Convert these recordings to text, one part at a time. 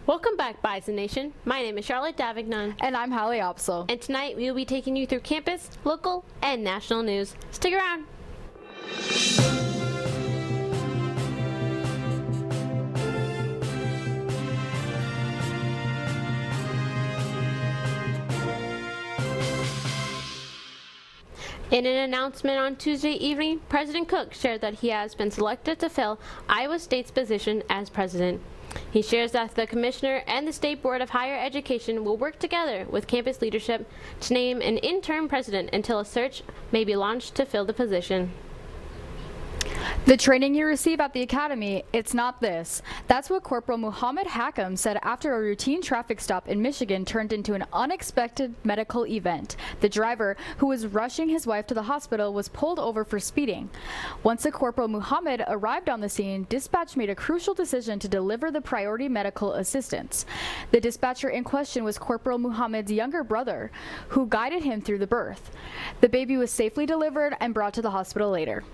Welcome back, Bison Nation. My name is Charlotte Davignon. And I'm Halee. And tonight we will be taking you through campus, local, and national news. Stick around. In an announcement on Tuesday evening, President Cook shared that he has been selected to fill Iowa State's position as president. He shares that the commissioner and the State Board of Higher Education will work together with campus leadership to name an interim president until a search may be launched to fill the position. The training you receive at the academy, it's not this. That's what Corporal Muhammad Hakim said after a routine traffic stop in Michigan turned into an unexpected medical event. The driver, who was rushing his wife to the hospital, was pulled over for speeding. Once the Corporal Muhammad arrived on the scene, dispatch made a crucial decision to deliver the priority medical assistance. The dispatcher in question was Corporal Muhammad's younger brother, who guided him through the birth. The baby was safely delivered and brought to the hospital later.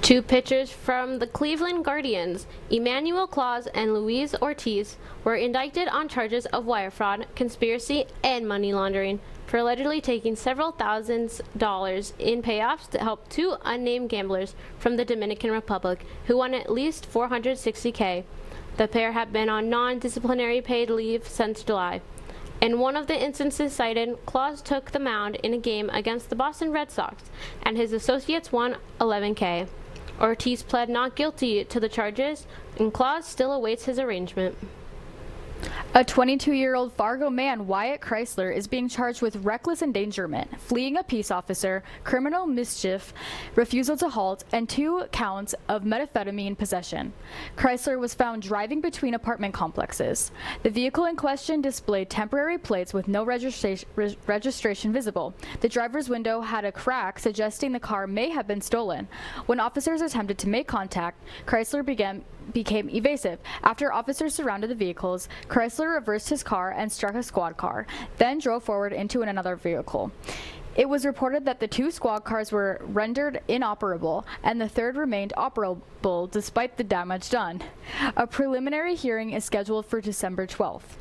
Two pitchers from the Cleveland Guardians, Emmanuel Claus and Luis Ortiz, were indicted on charges of wire fraud, conspiracy, and money laundering for allegedly taking several $1000s in payoffs to help two unnamed gamblers from the Dominican Republic who won at least $460K. The pair have been on non-disciplinary paid leave since July. In one of the instances cited, Claus took the mound in a game against the Boston Red Sox, and his associates won $11K. Ortiz pled not guilty to the charges, and Claus still awaits his arraignment. A 22-year-old Fargo man, Wyatt Chrysler, is being charged with reckless endangerment, fleeing a peace officer, criminal mischief, refusal to halt, and 2 counts of methamphetamine possession. Chrysler was found driving between apartment complexes. The vehicle in question displayed temporary plates with no registration visible. The driver's window had a crack, suggesting the car may have been stolen. When officers attempted to make contact, Chrysler became evasive. After officers surrounded the vehicles, Chrysler reversed his car and struck a squad car, then drove forward into another vehicle. It was reported that the 2 squad cars were rendered inoperable, and the third remained operable despite the damage done. A preliminary hearing is scheduled for December 12th.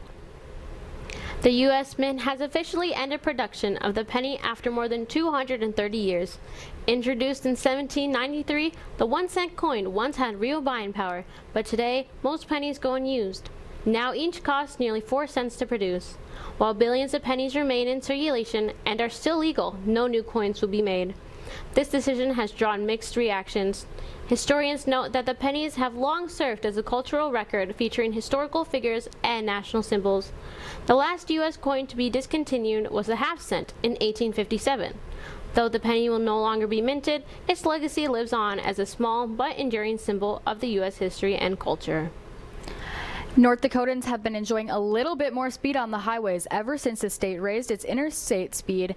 The U.S. Mint has officially ended production of the penny after more than 230 years. Introduced in 1793, the 1-cent coin once had real buying power, but today most pennies go unused. Now each costs nearly 4 cents to produce. While billions of pennies remain in circulation and are still legal, no new coins will be made. This decision has drawn mixed reactions. Historians note that the pennies have long served as a cultural record featuring historical figures and national symbols. The last U.S. coin to be discontinued was the half-cent in 1857. Though the penny will no longer be minted, its legacy lives on as a small but enduring symbol of the U.S. history and culture. North Dakotans have been enjoying a little bit more speed on the highways ever since the state raised its interstate speed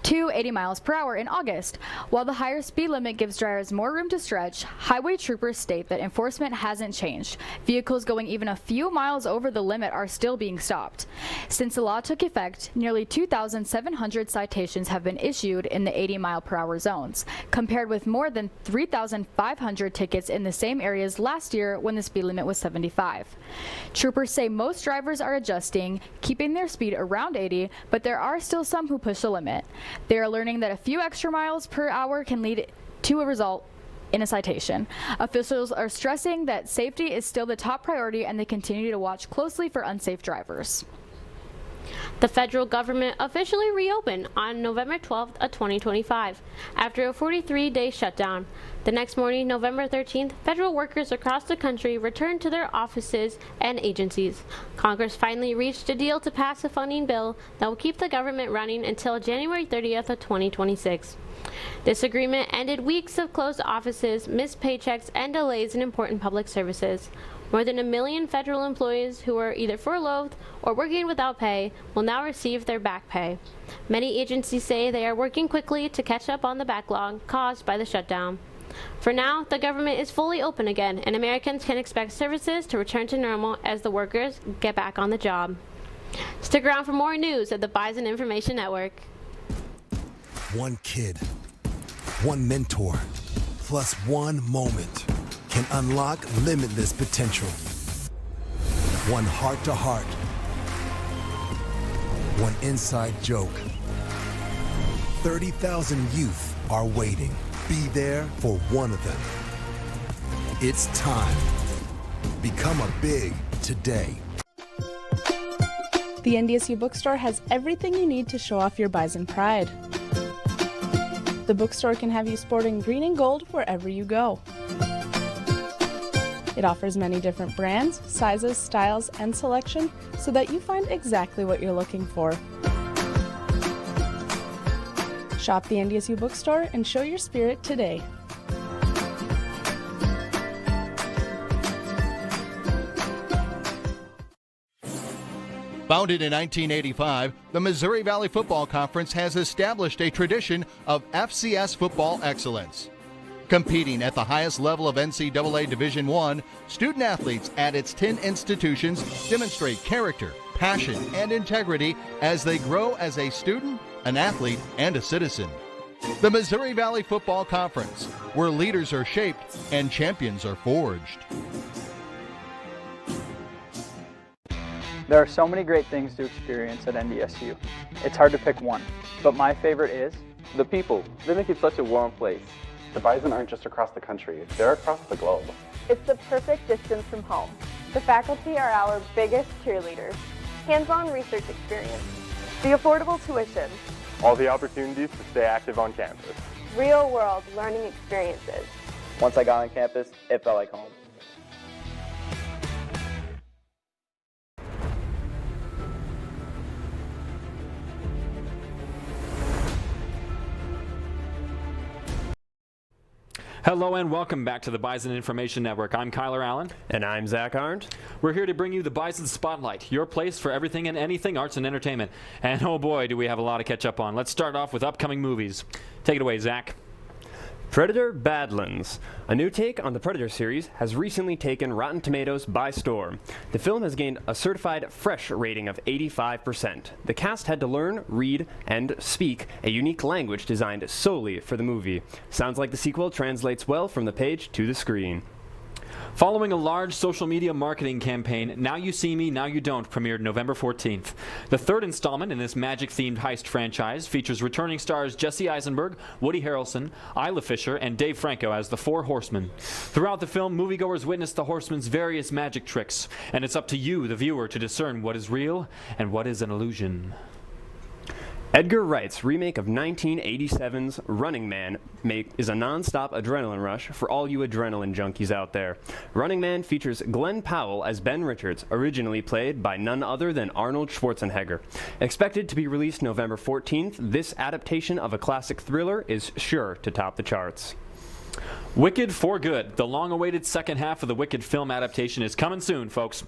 to 80 miles per hour in August. While the higher speed limit gives drivers more room to stretch, highway troopers state that enforcement hasn't changed. Vehicles going even a few miles over the limit are still being stopped. Since the law took effect, nearly 2,700 citations have been issued in the 80-mile-per-hour zones, compared with more than 3,500 tickets in the same areas last year when the speed limit was 75. Troopers say most drivers are adjusting, keeping their speed around 80, but there are still some who push the limit. They are learning that a few extra miles per hour can lead to a result in a citation. Officials are stressing that safety is still the top priority, and they continue to watch closely for unsafe drivers. The federal government officially reopened on November 12th of 2025 after a 43-day shutdown. The next morning, November 13th, federal workers across the country returned to their offices and agencies. Congress finally reached a deal to pass a funding bill that will keep the government running until January 30th of 2026. This agreement ended weeks of closed offices, missed paychecks, and delays in important public services. More than 1 million federal employees who were either furloughed or working without pay will now receive their back pay. Many agencies say they are working quickly to catch up on the backlog caused by the shutdown. For now, the government is fully open again, and Americans can expect services to return to normal as the workers get back on the job. Stick around for more news at the Bison Information Network. One kid, one mentor, plus one moment can unlock limitless potential. One heart-to-heart. One inside joke. 30,000 youth are waiting. Be there for one of them. It's time. Become a big today. The NDSU bookstore has everything you need to show off your Bison pride. The bookstore can have you sporting green and gold wherever you go. It offers many different brands, sizes, styles, and selection so that you find exactly what you're looking for. Shop the NDSU bookstore and show your spirit today. Founded in 1985, the Missouri Valley Football Conference has established a tradition of FCS football excellence. Competing at the highest level of NCAA Division I, student athletes at its 10 institutions demonstrate character, passion, and integrity as they grow as a student, an athlete, and a citizen. The Missouri Valley Football Conference, where leaders are shaped and champions are forged. There are so many great things to experience at NDSU. It's hard to pick one, but my favorite is the people. They make it such a warm place. The Bison aren't just across the country, they're across the globe. It's the perfect distance from home. The faculty are our biggest cheerleaders. Hands-on research experience. The affordable tuition. All the opportunities to stay active on campus. Real-world learning experiences. once I got on campus, it felt like home. Hello and welcome back to the Bison Information Network. I'm Kyler Allen. And I'm Zach Arndt. We're here to bring you the Bison Spotlight, your place for everything and anything arts and entertainment. And oh boy, do we have a lot to catch up on. Let's start off with upcoming movies. Take it away, Zach. Predator Badlands. A new take on the Predator series has recently taken Rotten Tomatoes by storm. The film has gained a certified fresh rating of 85%. The cast had to learn, read, and speak a unique language designed solely for the movie. Sounds like the sequel translates well from the page to the screen. Following a large social media marketing campaign, Now You See Me, Now You Don't premiered November 14th. The third installment in this magic-themed heist franchise features returning stars Jesse Eisenberg, Woody Harrelson, Isla Fisher, and Dave Franco as the Four Horsemen. Throughout the film, moviegoers witness the Horsemen's various magic tricks, and it's up to you, the viewer, to discern what is real and what is an illusion. Edgar Wright's remake of 1987's Running Man is a non-stop adrenaline rush for all you adrenaline junkies out there. Running Man features Glenn Powell as Ben Richards, originally played by none other than Arnold Schwarzenegger. Expected to be released November 14th, this adaptation of a classic thriller is sure to top the charts. Wicked for Good. The long-awaited second half of the Wicked film adaptation is coming soon, folks.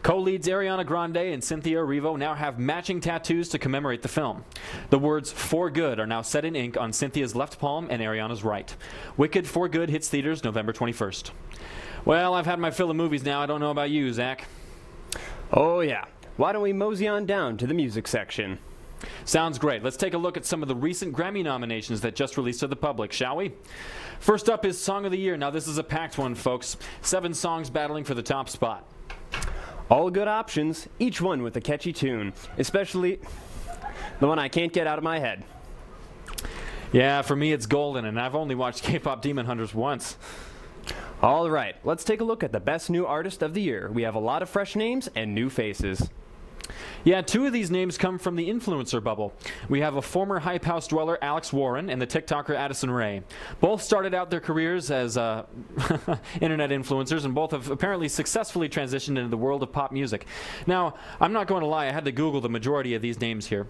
Co-leads Ariana Grande and Cynthia Erivo now have matching tattoos to commemorate the film. The words "For Good" are now set in ink on Cynthia's left palm and Ariana's right. Wicked for Good hits theaters November 21st. Well, I've had my fill of movies now. I don't know about you, Zach. Oh, yeah. Why don't we mosey on down to the music section? Sounds great. Let's take a look at some of the recent Grammy nominations that just released to the public, shall we? First up is Song of the Year. Now, this is a packed one, folks. 7 songs battling for the top spot. All good options, each one with a catchy tune, especially the one I can't get out of my head. Yeah, for me it's Golden, and I've only watched K-Pop Demon Hunters once. All right, let's take a look at the best new artist of the year. We have a lot of fresh names and new faces. Yeah, 2 of these names come from the influencer bubble. We have a former Hype House dweller, Alex Warren, and the TikToker Addison Rae. Both started out their careers as internet influencers, and both have apparently successfully transitioned into the world of pop music. Now, I'm not going to lie, I had to Google the majority of these names here.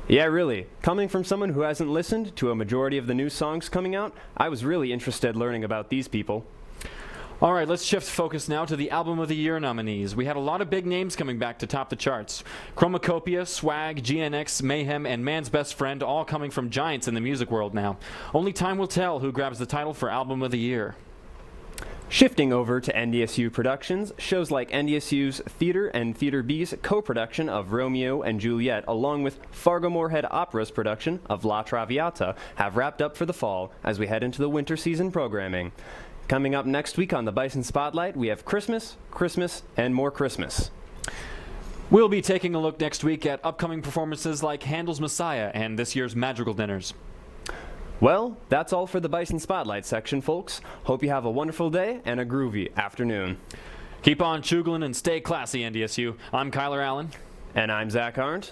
Yeah, really. Coming from someone who hasn't listened to a majority of the new songs coming out, I was really interested learning about these people. All right, let's shift focus now to the Album of the Year nominees. We had a lot of big names coming back to top the charts. Chromacopia, Swag, GNX, Mayhem, and Man's Best Friend all coming from giants in the music world now. Only time will tell who grabs the title for Album of the Year. Shifting over to NDSU Productions, shows like NDSU's Theater and Theater B's co-production of Romeo and Juliet, along with Fargo Moorhead Opera's production of La Traviata, have wrapped up for the fall as we head into the winter season programming. Coming up next week on the Bison Spotlight, we have Christmas, Christmas, and more Christmas. We'll be taking a look next week at upcoming performances like Handel's Messiah and this year's Magical Dinners. Well, that's all for the Bison Spotlight section, folks. Hope you have a wonderful day and a groovy afternoon. Keep on chugling and stay classy, NDSU. I'm Kyler Allen. And I'm Zach Arndt.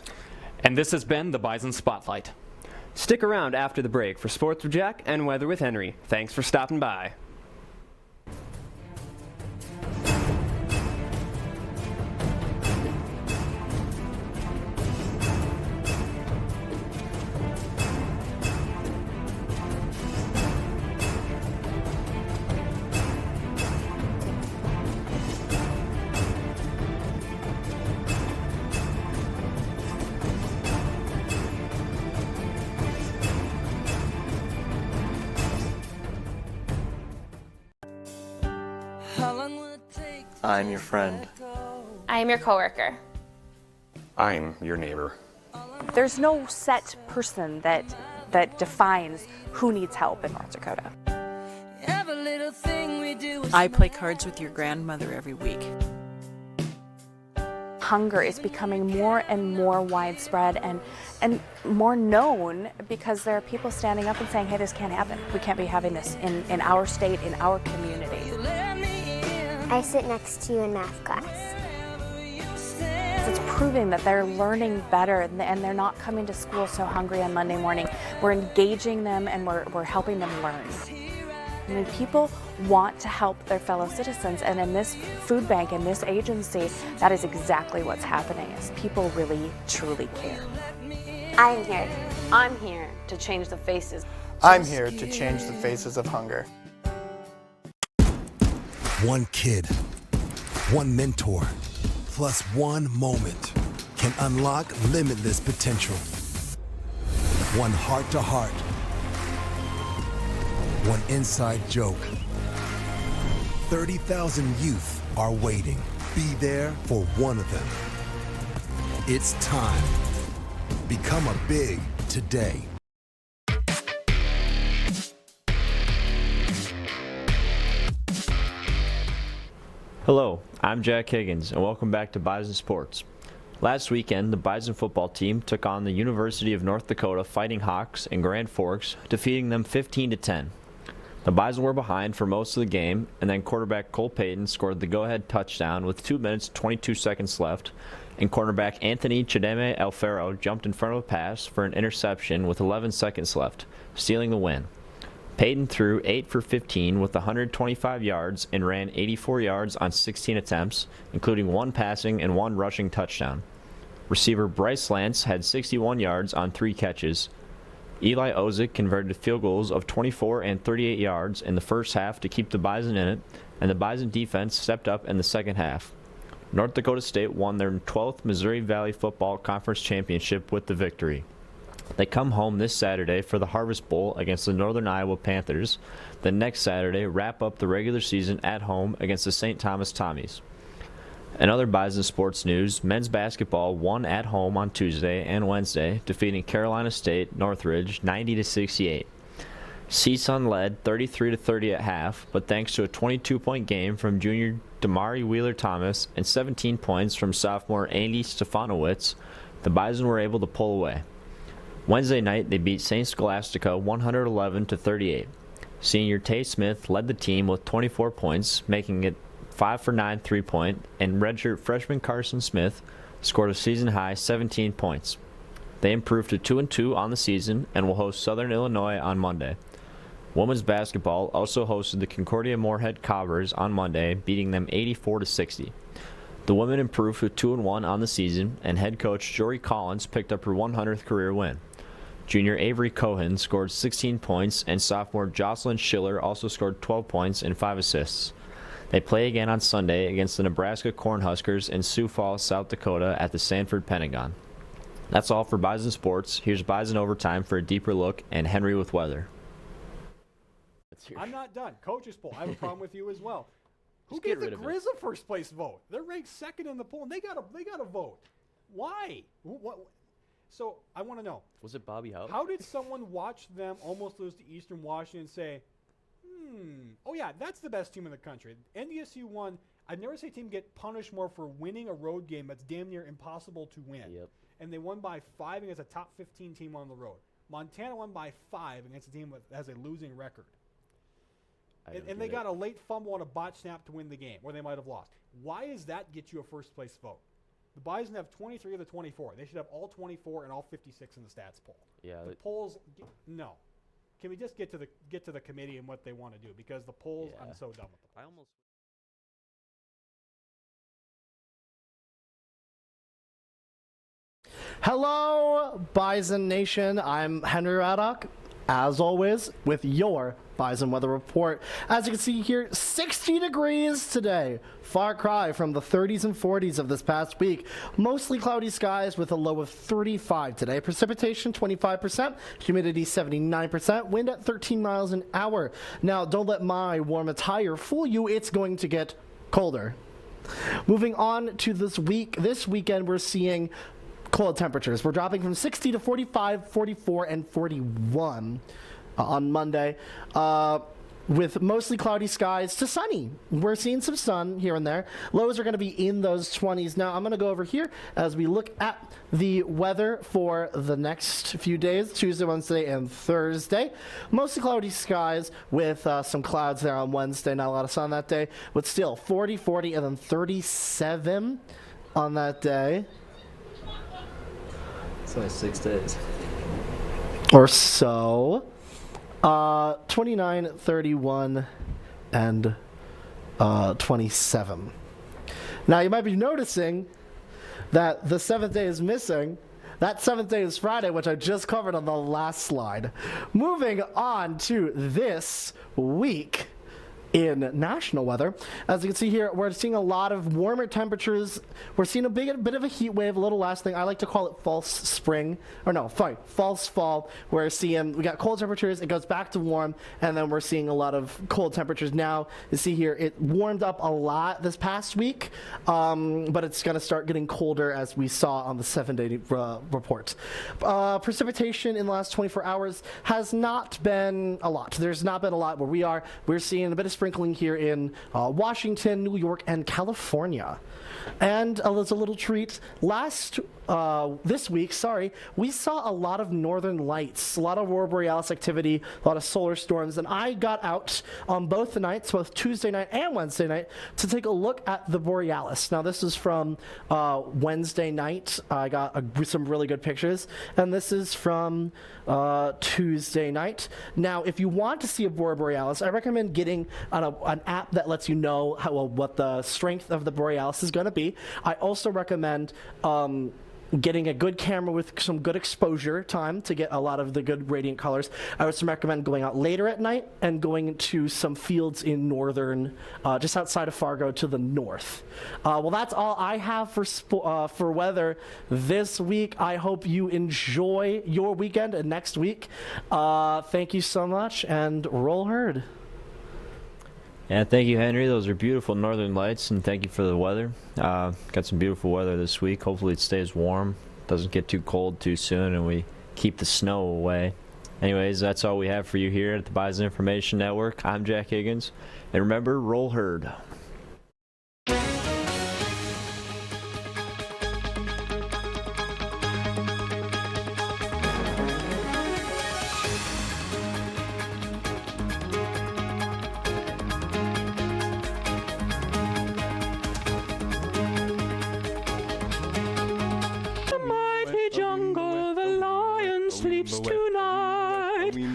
And this has been the Bison Spotlight. Stick around after the break for Sports with Jack and Weather with Henry. Thanks for stopping by. I'm your friend. I am your coworker. I'm your neighbor. There's no set person that defines who needs help in North Dakota. I play cards with your grandmother every week. Hunger is becoming more and more widespread and more known because there are people standing up and saying, hey, this can't happen. We can't be having this in our state, in our community. I sit next to you in math class. It's proving that they're learning better and they're not coming to school so hungry on Monday morning. We're engaging them and we're helping them learn. I mean, people want to help their fellow citizens, and in this food bank, in this agency, that is exactly what's happening, is people really, truly care. I'm here. I'm here to change the faces. I'm here to change the faces of hunger. One kid, one mentor, plus one moment can unlock limitless potential. One heart-to-heart, one inside joke. 30,000 youth are waiting. Be there for one of them. It's time. Become a big today. Hello, I'm Jack Higgins, and welcome back to Bison Sports. Last weekend, the Bison football team took on the University of North Dakota Fighting Hawks in Grand Forks, defeating them 15-10. The Bison were behind for most of the game, and then quarterback Cole Payton scored the go-ahead touchdown with 2 minutes 22 seconds left, and cornerback Anthony Chideme Alfaro jumped in front of a pass for an interception with 11 seconds left, stealing the win. Payton threw 8 for 15 with 125 yards and ran 84 yards on 16 attempts, including 1 passing and 1 rushing touchdown. Receiver Bryce Lance had 61 yards on 3 catches. Eli Ozick converted field goals of 24 and 38 yards in the first half to keep the Bison in it, and the Bison defense stepped up in the second half. North Dakota State won their 12th Missouri Valley Football Conference Championship with the victory. They come home this Saturday for the Harvest Bowl against the Northern Iowa Panthers. The next Saturday, wrap up the regular season at home against the St. Thomas Tommies. In other Bison sports news, men's basketball won at home on Tuesday and Wednesday, defeating Carolina State Northridge 90-68. CSUN led 33-30 at half, but thanks to a 22-point game from junior Damari Wheeler-Thomas and 17 points from sophomore Andy Stefanowicz, the Bison were able to pull away. Wednesday night, they beat St. Scholastica 111-38. Senior Tay Smith led the team with 24 points, making it 5 for 9 3-point, and redshirt freshman Carson Smith scored a season-high 17 points. They improved to 2-2 on the season and will host Southern Illinois on Monday. Women's basketball also hosted the Concordia Moorhead Cobbers on Monday, beating them 84-60. The women improved to 2-1 on the season, and head coach Jory Collins picked up her 100th career win. Junior Avery Cohen scored 16 points, and sophomore Jocelyn Schiller also scored 12 points and 5 assists. They play again on Sunday against the Nebraska Cornhuskers in Sioux Falls, South Dakota at the Sanford Pentagon. That's all for Bison Sports. Here's Bison Overtime for a deeper look and Henry with weather. I'm not done. Coaches poll. I have a problem with you as well. Who gave the Grizz a first place vote? They're ranked second in the poll, and they got a vote. Why? What? So I want to know. Was it Bobby Howe? How did someone watch them almost lose to Eastern Washington and say, Oh yeah, that's the best team in the country. NDSU won. I've never seen a team get punished more for winning a road game that's damn near impossible to win. Yep. And they won by 5 against a top 15 team on the road. Montana won by 5 against a team that has a losing record. And they got a late fumble on a botch snap to win the game, or they might have lost. Why does that get you a first-place vote? The Bison have 23 of the 24. They should have all 24 and all 56 in the stats poll. Yeah. The polls, no. Can we just get to the committee and what they want to do? Because the polls, I'm so done with them. Hello, Bison Nation. I'm Henry Raddock, as always, with your Bison weather report. As you can see here, 60 degrees today. Far cry from the 30s and 40s of this past week. Mostly cloudy skies with a low of 35 today. Precipitation 25%, humidity 79%, wind at 13 miles an hour. Now, don't let my warm attire fool you. It's going to get colder. Moving on to this week. This weekend, we're seeing cold temperatures. We're dropping from 60 to 45, 44, and 41 on Monday, with mostly cloudy skies to sunny. We're seeing some sun here and there. Lows are going to be in those 20s. Now, I'm going to go over here as we look at the weather for the next few days, Tuesday, Wednesday, and Thursday. Mostly cloudy skies with some clouds there on Wednesday. Not a lot of sun that day, but still 40, 40, and then 37 on that day. It's only 6 days. Or so. 29, 31, and 27. Now, you might be noticing that the 7th day is missing. That 7th day is Friday, which I just covered on the last slide. Moving on to this week in national weather. As you can see here, we're seeing a lot of warmer temperatures. We're seeing a bit of a heat wave, a little last thing. I like to call it false spring. Or no, sorry, false fall. We got cold temperatures, it goes back to warm, and then we're seeing a lot of cold temperatures now. You see here, it warmed up a lot this past week, but it's going to start getting colder as we saw on the 7-day report. Precipitation in the last 24 hours has not been a lot. There's not been a lot where we are. We're seeing a bit of sprinkling here in Washington, New York, and California. And as a little treat, this week, we saw a lot of northern lights, a lot of aurora borealis activity, a lot of solar storms, and I got out on both the nights, both Tuesday night and Wednesday night, to take a look at the borealis. Now, this is from Wednesday night. I got some really good pictures, and this is from Tuesday night. Now, if you want to see a aurora borealis, I recommend getting an app that lets you know what the strength of the borealis is going to be. I also recommend getting a good camera with some good exposure time to get a lot of the good radiant colors. I would recommend going out later at night and going to some fields in northern, just outside of Fargo to the north. Well, that's all I have for weather this week. I hope you enjoy your weekend and next week. Thank you so much, and roll herd. Yeah, thank you, Henry. Those are beautiful northern lights, and thank you for the weather. Got some beautiful weather this week. Hopefully it stays warm, doesn't get too cold too soon, and we keep the snow away. Anyways, that's all we have for you here at the Bison Information Network. I'm Jack Higgins, and remember, roll herd. Sleeps tonight. We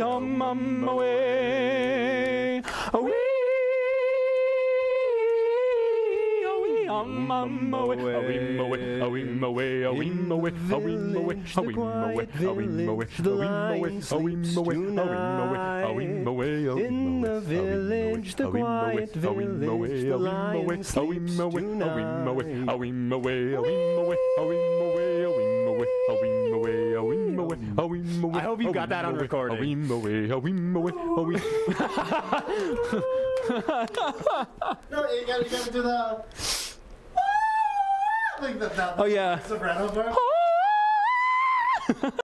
on my way. We on my way. In the village, the quiet village, the lion sleeps tonight. I hope you got that on recording. No, you gotta do the. Oh yeah. Soprano part.